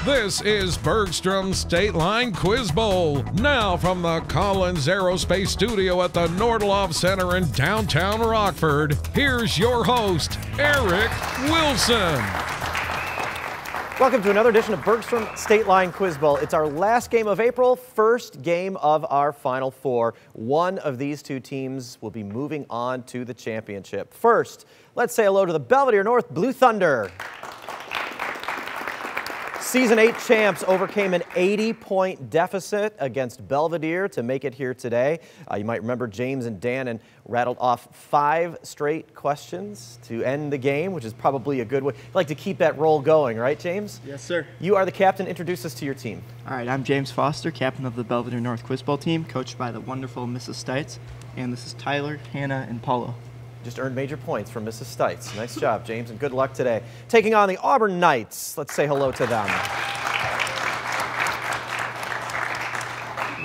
This is Bergstrom's State Line Quiz Bowl. Now from the Collins Aerospace Studio at the Nordlof Center in downtown Rockford, here's your host, Eric Wilson. Welcome to another edition of Bergstrom State Line Quiz Bowl. It's our last game of April, first game of our Final Four. One of these two teams will be moving on to the championship. First, let's say hello to the Belvidere North Blue Thunder. Season 8 champs overcame an 80-point deficit against Belvidere to make it here today. You might remember James and Dan rattled off 5 straight questions to end the game, which is probably a good way. I'd like to keep that roll going, right, James? Yes, sir. You are the captain. Introduce us to your team. All right, I'm James Foster, captain of the Belvidere North Quiz Bowl team, coached by the wonderful Mrs. Stites. And this is Tyler, Hannah, and Paulo. Just earned major points from Mrs. Stites. Nice job, James, and good luck today. Taking on the Auburn Knights. Let's say hello to them.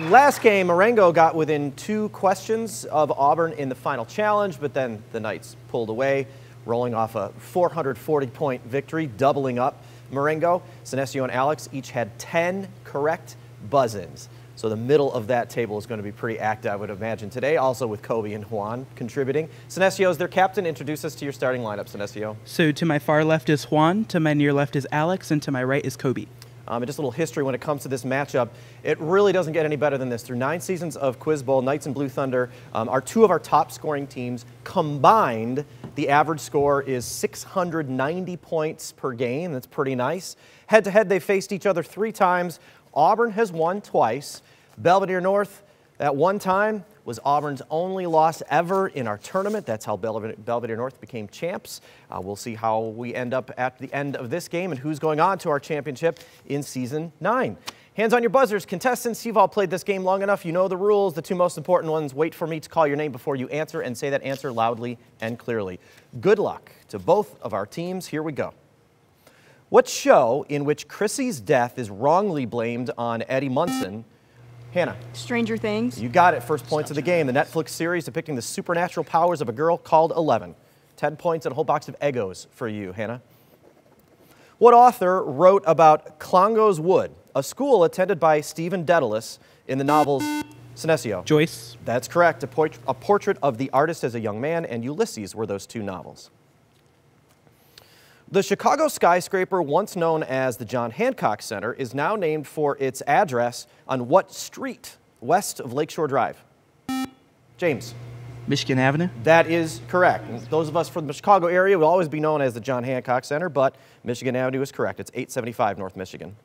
Last game, Marengo got within 2 questions of Auburn in the final challenge, but then the Knights pulled away, rolling off a 440-point victory, doubling up Marengo. Sinesio and Alex each had 10 correct buzz-ins. So the middle of that table is going to be pretty active, I would imagine, today, also with Kobe and Juan contributing. Sinesio is their captain. Introduce us to your starting lineup, Sinesio. So to my far left is Juan, to my near left is Alex, and to my right is Kobe. And just a little history when it comes to this matchup. It really doesn't get any better than this. Through 9 seasons of Quiz Bowl, Knights and Blue Thunder are 2 of our top scoring teams. Combined, the average score is 690 points per game. That's pretty nice. Head-to-head, they faced each other 3 times. Auburn has won twice. Belvidere North, at one time, was Auburn's only loss ever in our tournament. That's how Belvidere North became champs. We'll see how we end up at the end of this game and who's going on to our championship in Season 9. Hands on your buzzers. Contestants, you've all played this game long enough. You know the rules. The 2 most important ones. Wait for me to call your name before you answer and say that answer loudly and clearly. Good luck to both of our teams. Here we go. What show in which Chrissy's death is wrongly blamed on Eddie Munson? Hannah. Stranger Things. You got it. First points of the game. The Netflix series depicting the supernatural powers of a girl called 11. 10 points and a whole box of Eggos for you, Hannah. What author wrote about Clongo's Wood, a school attended by Stephen Dedalus in the novels Sinesio? Joyce. That's correct. A portrait of the artist as a young man and Ulysses were those 2 novels. The Chicago skyscraper, once known as the John Hancock Center, is now named for its address on what street west of Lakeshore Drive? James. Michigan Avenue. That is correct. And those of us from the Chicago area will always be known as the John Hancock Center, but Michigan Avenue is correct. It's 875 North Michigan.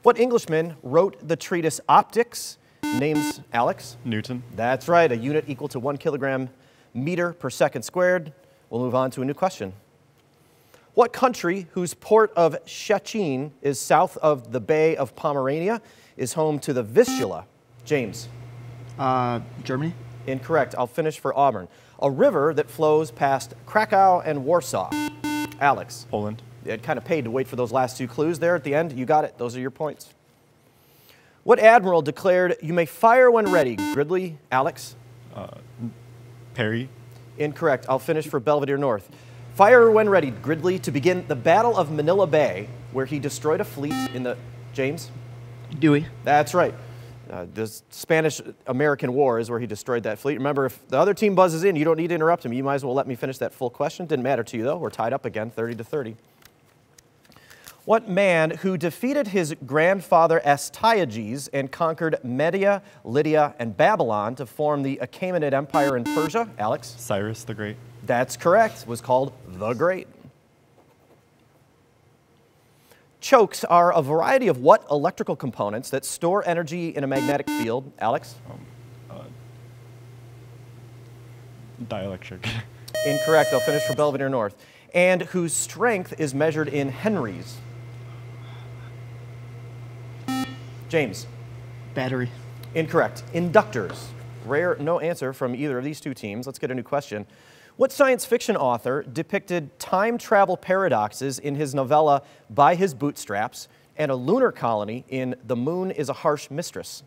What Englishman wrote the treatise Optics? Names, Alex? Newton. That's right, a unit equal to 1 kilogram meter per second squared. We'll move on to a new question. What country, whose port of Szczecin is south of the Bay of Pomerania, is home to the Vistula? James. Germany. Incorrect. I'll finish for Auburn. A river that flows past Krakow and Warsaw. Alex. Poland. It kind of paid to wait for those last 2 clues there at the end. You got it. Those are your points. What admiral declared, "You may fire when ready"? Gridley. Alex. Perry. Incorrect. I'll finish for Belvidere North. Fire when ready, Gridley, to begin the Battle of Manila Bay, where he destroyed a fleet in the... James? Dewey. That's right. The Spanish-American War is where he destroyed that fleet. Remember, if the other team buzzes in, you don't need to interrupt him. You might as well let me finish that full question. Didn't matter to you, though. We're tied up again, 30-30. What man who defeated his grandfather Astyages and conquered Media, Lydia, and Babylon to form the Achaemenid Empire in Persia? Alex? Cyrus the Great. That's correct. It was called the Great. Chokes are a variety of what electrical components that store energy in a magnetic field? Alex? Dielectric. Incorrect. I'll finish for Belvidere North. And whose strength is measured in henries? James? Battery. Incorrect. Inductors. Rare no answer from either of these 2 teams. Let's get a new question. What science fiction author depicted time travel paradoxes in his novella By His Bootstraps and a lunar colony in The Moon is a Harsh Mistress?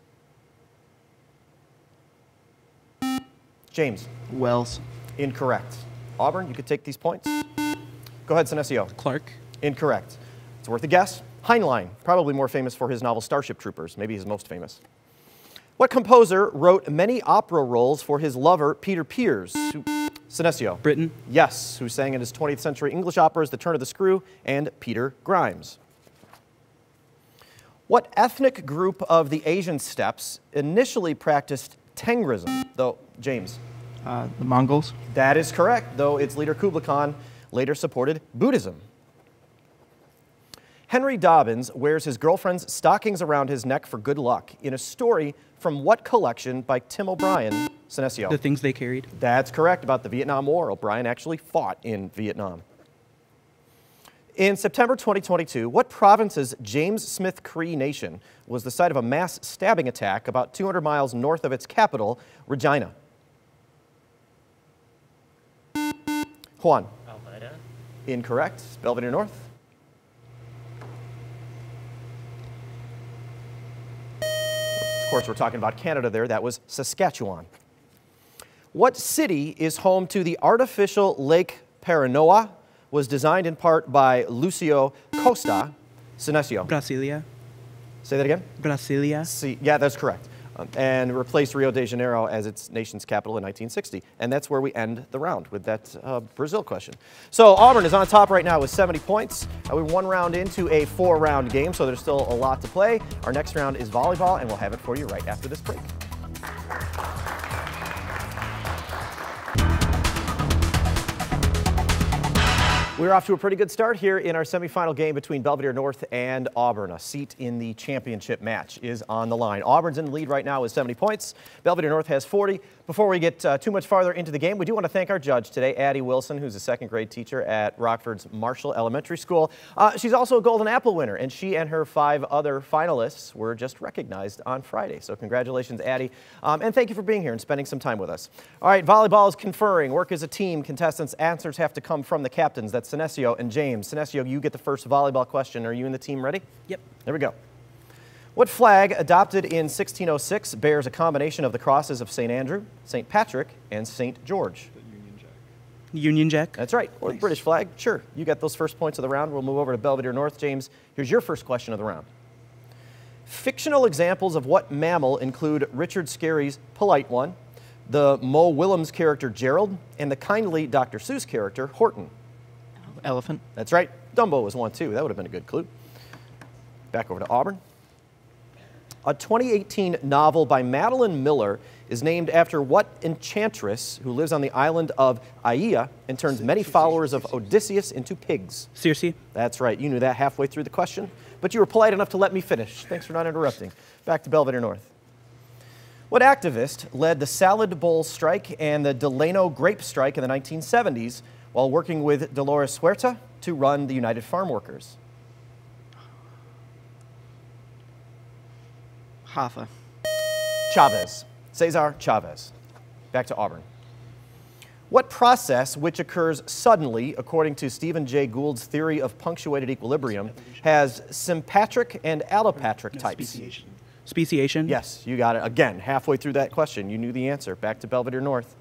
James? Wells. Incorrect. Auburn, you could take these points. Go ahead, Sinesio. Clark. Incorrect. It's worth a guess. Heinlein, probably more famous for his novel Starship Troopers, maybe his most famous. What composer wrote many opera roles for his lover, Peter Pears? Senesio. Britain. Yes, who sang in his 20th century English operas The Turn of the Screw and Peter Grimes. What ethnic group of the Asian steppes initially practiced Tengrism, though, James? The Mongols. That is correct, though its leader Kublai Khan later supported Buddhism. Henry Dobbins wears his girlfriend's stockings around his neck for good luck in a story from what collection by Tim O'Brien? Senesio. The Things They Carried. That's correct, about the Vietnam War. O'Brien actually fought in Vietnam. In September 2022, what province's James Smith Cree Nation was the site of a mass stabbing attack about 200 miles north of its capital, Regina? Juan. Alberta. Incorrect. Belvidere North. Of course, we're talking about Canada there. That was Saskatchewan. What city is home to the artificial Lake Paranoa? Was designed in part by Lucio Costa. Senesio. Brasilia. Say that again? Brasilia. Yeah, that's correct. And replaced Rio de Janeiro as its nation's capital in 1960. And that's where we end the round with that Brazil question. So Auburn is on top right now with 70 points. We're one round into a 4-round game, so there's still a lot to play. Our next round is volleyball, and we'll have it for you right after this break. We're off to a pretty good start here in our semifinal game between Belvidere North and Auburn. A seat in the championship match is on the line. Auburn's in the lead right now with 70 points. Belvidere North has 40. Before we get too much farther into the game, we do want to thank our judge today, Addie Wilson, who's a second grade teacher at Rockford's Marshall Elementary School. She's also a Golden Apple winner, and she and her 5 other finalists were just recognized on Friday. So congratulations, Addie, and thank you for being here and spending some time with us. All right, volleyball is conferring. Work as a team. Contestants' answers have to come from the captains. That's Senesio and James. Senesio, you get the first volleyball question. Are you and the team ready? Yep. There we go. What flag, adopted in 1606, bears a combination of the crosses of St. Andrew, St. Patrick, and St. George? The Union Jack. Union Jack. That's right. Or the British flag. Sure. You got those first points of the round. We'll move over to Belvidere North. James, here's your first question of the round. Fictional examples of what mammal include Richard Scarry's Polite One, the Mo Willems character Gerald, and the kindly Dr. Seuss character Horton? Elephant. That's right. Dumbo was one, too. That would have been a good clue. Back over to Auburn. A 2018 novel by Madeline Miller is named after what enchantress who lives on the island of Aia and turns many followers of Odysseus into pigs? Circe. That's right. You knew that halfway through the question, but you were polite enough to let me finish. Thanks for not interrupting. Back to Belvidere North. What activist led the Salad Bowl strike and the Delano grape strike in the 1970s while working with Dolores Huerta to run the United Farm Workers? Hoffa. Chavez. Cesar Chavez. Back to Auburn. What process, which occurs suddenly, according to Stephen Jay Gould's theory of punctuated equilibrium, has sympatric and allopatric types? Speciation. Speciation. Yes, you got it. Again, halfway through that question, you knew the answer. Back to Belvidere North.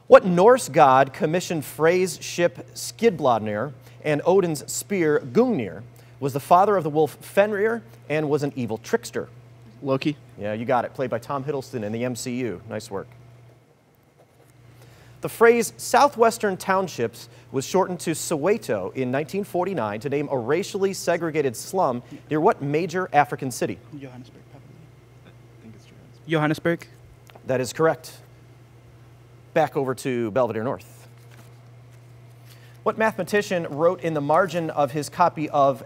What Norse god commissioned Frey's ship Skidbladnir and Odin's spear Gungnir, was the father of the wolf Fenrir, and was an evil trickster? Loki. Yeah, you got it. Played by Tom Hiddleston in the MCU. Nice work. The phrase Southwestern Townships was shortened to Soweto in 1949 to name a racially segregated slum near what major African city? Johannesburg, probably. I think it's Johannesburg. Johannesburg. That is correct. Back over to Belvidere North. What mathematician wrote in the margin of his copy of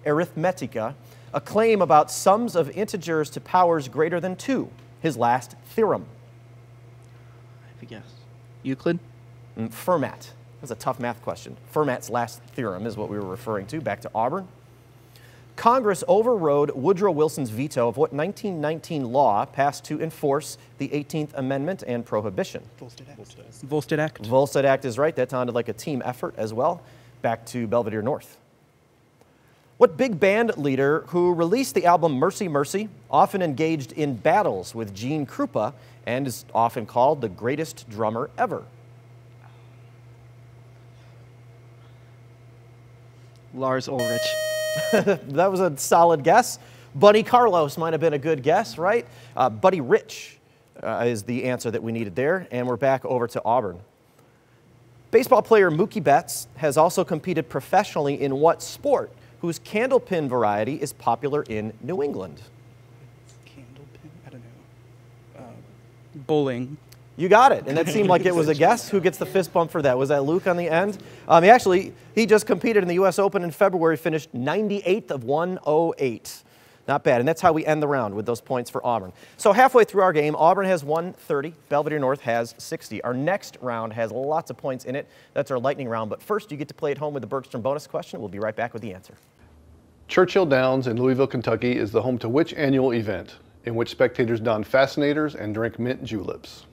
Arithmetica a claim about sums of integers to powers greater than 2, his last theorem? I have a guess. Euclid. Fermat. That's a tough math question. Fermat's last theorem is what we were referring to. Back to Auburn. Congress overrode Woodrow Wilson's veto of what 1919 law passed to enforce the 18th Amendment and Prohibition? Volstead Act. Volstead Act is right. That sounded like a team effort as well. Back to Belvidere North. What big band leader who released the album Mercy Mercy often engaged in battles with Gene Krupa and is often called the greatest drummer ever? Lars Ulrich. That was a solid guess. Buddy Carlos might have been a good guess, right? Buddy Rich is the answer that we needed there, and we're back over to Auburn. Baseball player Mookie Betts has also competed professionally in what sport, whose candlepin variety is popular in New England? Candlepin? I don't know. Bowling. You got it, and that seemed like it was a guess. Who gets the fist bump for that? Was that Luke on the end? He just competed in the U.S. Open in February, finished 98th of 108. Not bad, and that's how we end the round with those points for Auburn. So halfway through our game, Auburn has 130, Belvidere North has 60. Our next round has lots of points in it. That's our lightning round, but first you get to play at home with the Bergstrom bonus question. We'll be right back with the answer. Churchill Downs in Louisville, Kentucky is the home to which annual event in which spectators don fascinators and drink mint juleps?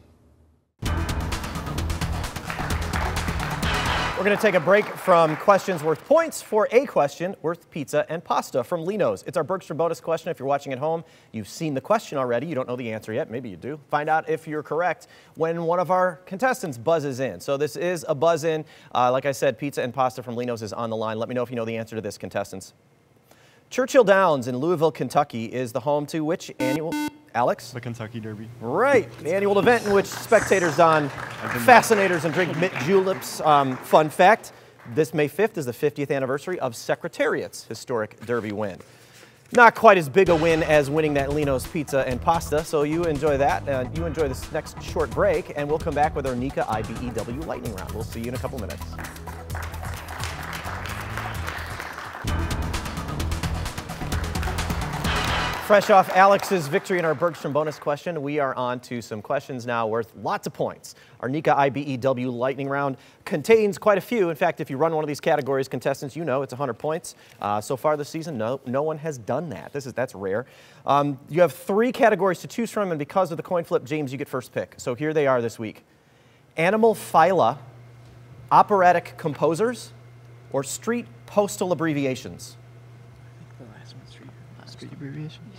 We're going to take a break from questions worth points for a question worth pizza and pasta from Lino's. It's our Bergstrom bonus question. If you're watching at home, you've seen the question already. You don't know the answer yet. Maybe you do. Find out if you're correct when one of our contestants buzzes in. So this is a buzz-in. Like I said, pizza and pasta from Lino's is on the line. Let me know if you know the answer to this, contestants. Churchill Downs in Louisville, Kentucky is the home to which annual... Alex? The Kentucky Derby. Right, the annual event in which spectators don fascinators and drink mint juleps. Fun fact, this May 5th is the 50th anniversary of Secretariat's historic Derby win. Not quite as big a win as winning that Lino's pizza and pasta, so you enjoy that. You enjoy this next short break, and we'll come back with our NECA IBEW lightning round. We'll see you in a couple minutes. Fresh off Alex's victory in our Bergstrom bonus question, we are on to some questions now worth lots of points. Our NECA IBEW lightning round contains quite a few. In fact, if you run one of these categories, contestants, you know it's 100 points. So far this season, no one has done that. That's rare. You have 3 categories to choose from, and because of the coin flip, James, you get first pick. So here they are this week. Animal phyla, operatic composers, or street postal abbreviations. Street abbreviations?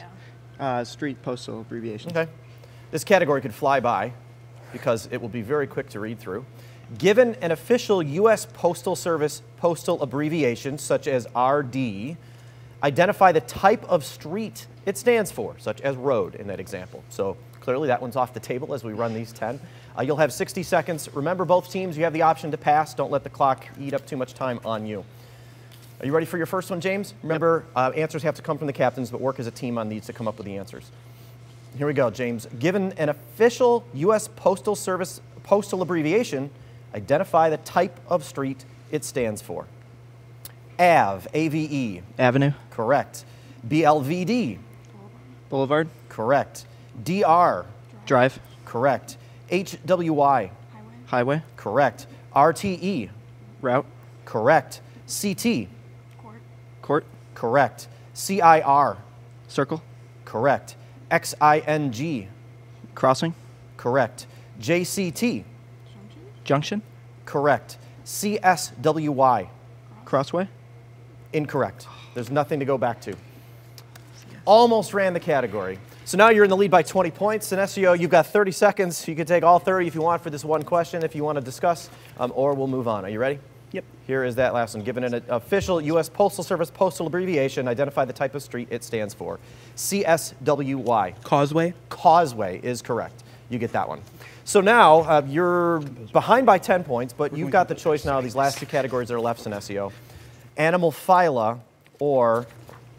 Yeah. Street postal abbreviations. Okay. This category could fly by because it will be very quick to read through. Given an official U.S. Postal Service postal abbreviation, such as RD, identify the type of street it stands for, such as road in that example. So clearly that one's off the table as we run these 10. You'll have 60 seconds. Remember, both teams, you have the option to pass. Don't let the clock eat up too much time on you. Are you ready for your first one, James? Remember, answers have to come from the captains, but work as a team on these to come up with the answers. Here we go, James. Given an official U.S. Postal Service postal abbreviation, identify the type of street it stands for. AVE, A-V-E. Avenue. Correct. BLVD. Boulevard. Correct. DR. Drive. Correct. HWY. Highway. Correct. RTE. Route. Correct. CT. Court. Correct. CIR. Circle. Correct. XING. Crossing. Correct. JCT. Junction. Correct. CSWY. Crossway. Incorrect. There's nothing to go back to. Almost ran the category. So now you're in the lead by 20 points. In SEO, you've got 30 seconds. You can take all 30 if you want for this one question, if you want to discuss, or we'll move on. Are you ready? Yep. Here is that last one. Given an official U.S. Postal Service postal abbreviation, identify the type of street it stands for. CSWY. Causeway. Causeway is correct. You get that one. So now you're behind by 10 points, but you've got the choice now of these last 2 categories that are left in SEO. Animal phyla or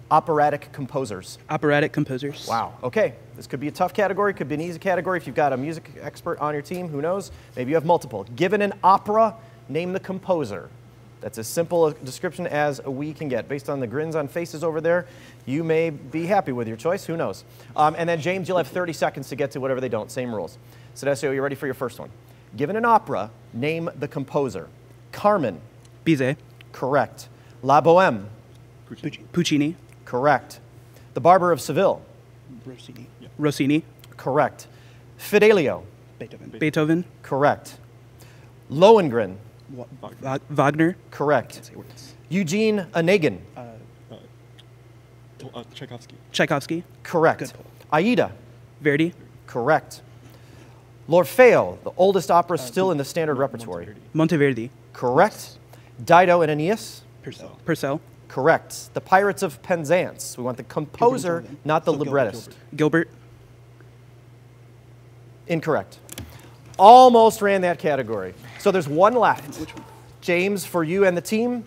operatic composers. Operatic composers. Wow. Okay. This could be a tough category, could be an easy category. If you've got a music expert on your team, who knows? Maybe you have multiple. Given an opera, name the composer. That's as simple a description as we can get. Based on the grins on faces over there, you may be happy with your choice. Who knows? And then, James, you'll have 30 seconds to get to whatever they don't. Same rules. Sedesio, you ready for your first one? Given an opera, name the composer. Carmen. Bizet. Correct. La Boheme. Puccini. Correct. The Barber of Seville. Rossini. Rossini. Correct. Fidelio. Beethoven. Correct. Lohengrin. Wagner. Correct. Eugene Onegin. Tchaikovsky. Tchaikovsky. Correct. Good pull. Aida. Verdi. Correct. L'Orfeo, the oldest opera still in the standard repertory. Monteverdi. Correct. Dido and Aeneas. Purcell. Correct. The Pirates of Penzance. We want the composer, not the librettist. Gilbert. Incorrect. Almost ran that category. So there's one left. James, for you and the team,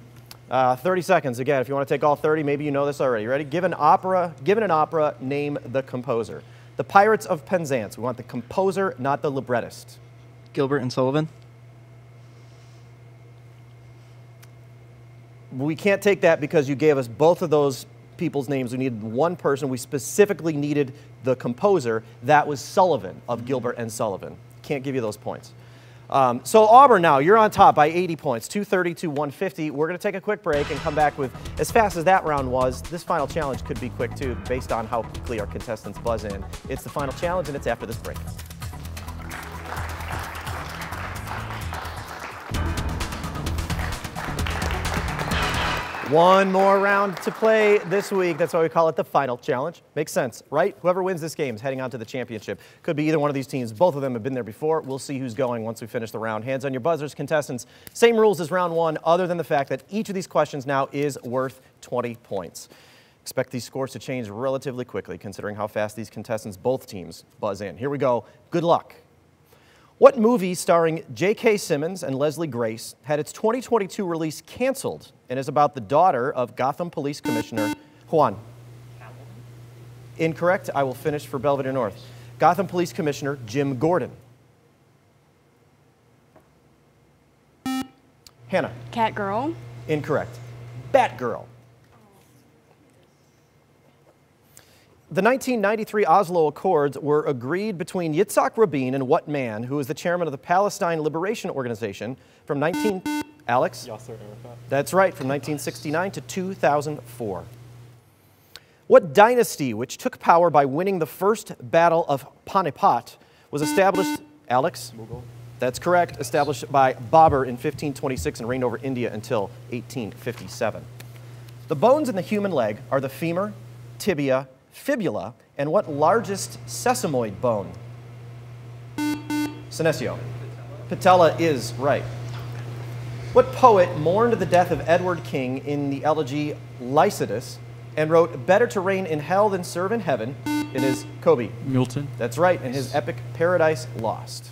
30 seconds. Again, if you want to take all 30, maybe you know this already. Ready? Given an opera, name the composer. The Pirates of Penzance. We want the composer, not the librettist. Gilbert and Sullivan. We can't take that because you gave us both of those people's names. We needed one person. We specifically needed the composer. That was Sullivan of Gilbert and Sullivan. Can't give you those points. So Auburn now, you're on top by 80 points, 230 to 150. We're going to take a quick break and come back with, as fast as that round was, this final challenge could be quick too, based on how quickly our contestants buzz in. It's the final challenge, and it's after this break. One more round to play this week. That's why we call it the final challenge. Makes sense, right? Whoever wins this game is heading on to the championship. Could be either one of these teams. Both of them have been there before. We'll see who's going once we finish the round. Hands on your buzzers, contestants. Same rules as round one, other than the fact that each of these questions now is worth 20 points. Expect these scores to change relatively quickly, considering how fast these contestants, both teams, buzz in. Here we go. Good luck. What movie starring J.K. Simmons and Leslie Grace had its 2022 release canceled and is about the daughter of Gotham Police Commissioner Juan? Incorrect. I will finish for Belvidere North. Gotham Police Commissioner Jim Gordon. Hannah. Catgirl. Incorrect. Batgirl. The 1993 Oslo Accords were agreed between Yitzhak Rabin and what man, who was the chairman of the Palestine Liberation Organization from Alex? Yasser Arafat. That's right, from 1969 to 2004. What dynasty, which took power by winning the first Battle of Panipat, was established, Alex? Mughal. That's correct, established by Babur in 1526 and reigned over India until 1857. The bones in the human leg are the femur, tibia, fibula, and what largest sesamoid bone? Senesio. Patella is right. What poet mourned the death of Edward King in the elegy Lycidas and wrote, "Better to reign in hell than serve in heaven"? It is Kobe. Milton. That's right, in his epic Paradise Lost.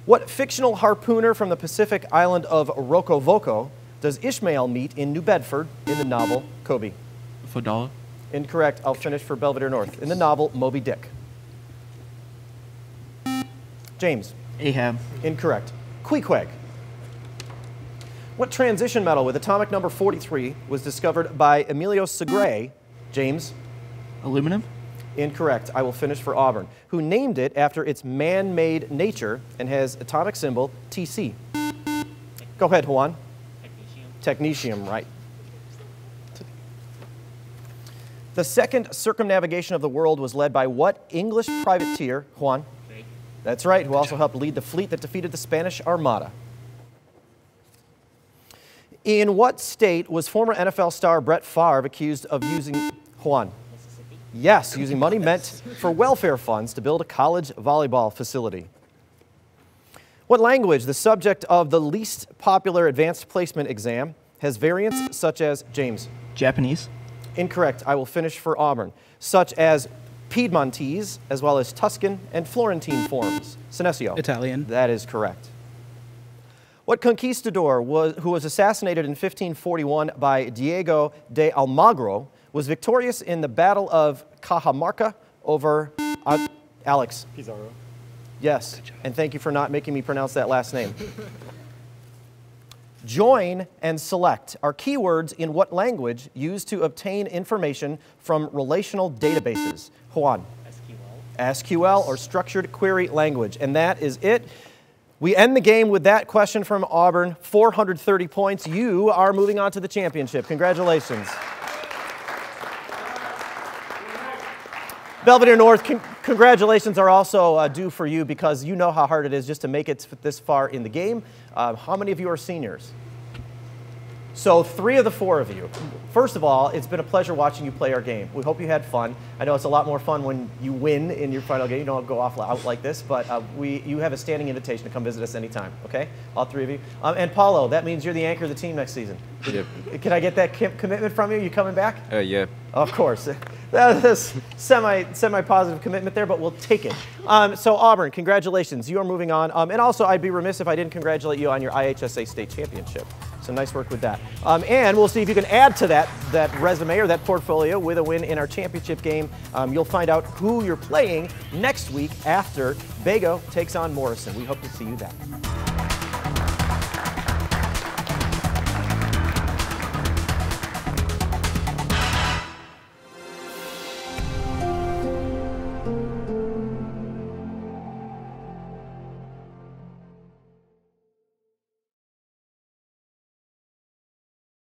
What fictional harpooner from the Pacific island of Rokovoko does Ishmael meet in New Bedford in the novel Kobe? Fadala. Incorrect. I'll finish for Belvedere North. In the novel Moby Dick. James. Ahab. Incorrect. Queequeg. What transition metal with atomic number 43 was discovered by Emilio Segre? James. Aluminum. Incorrect. I will finish for Auburn, who named it after its man-made nature and has atomic symbol Tc. Go ahead, Juan. Technetium, right. The second circumnavigation of the world was led by what English privateer, Juan? That's right, who also helped lead the fleet that defeated the Spanish Armada. In what state was former NFL star Brett Favre accused of using, Juan? Mississippi? Yes, using money meant for welfare funds to build a college volleyball facility. What language, the subject of the least popular advanced placement exam, has variants such as, James? Japanese. Incorrect. I will finish for Auburn. Such as Piedmontese, as well as Tuscan and Florentine forms. Senesio. Italian. That is correct. What conquistador who was assassinated in 1541 by Diego de Almagro was victorious in the Battle of Cajamarca over Alex? Pizarro. Yes, and thank you for not making me pronounce that last name. Join and select are keywords in what language used to obtain information from relational databases? Juan. SQL or structured query language. And that is it. We end the game with that question from Auburn, 430 points. You are moving on to the championship. Congratulations. Belvidere North, congratulations are also due for you because you know how hard it is just to make it this far in the game. How many of you are seniors? So 3 of the 4 of you. First of all, it's been a pleasure watching you play our game. We hope you had fun. I know it's a lot more fun when you win in your final game. You don't go off out like this, but you have a standing invitation to come visit us anytime, okay? All 3 of you. And Paulo, that means you're the anchor of the team next season. Yep. Can I get that commitment from you? You coming back? Yeah. Of course. That is semi-positive commitment there, but we'll take it. So Auburn, congratulations. You are moving on. And also, I'd be remiss if I didn't congratulate you on your IHSA state championship. So nice work with that. And we'll see if you can add to that resume or that portfolio with a win in our championship game. You'll find out who you're playing next week after Bago takes on Morrison. We hope to see you then.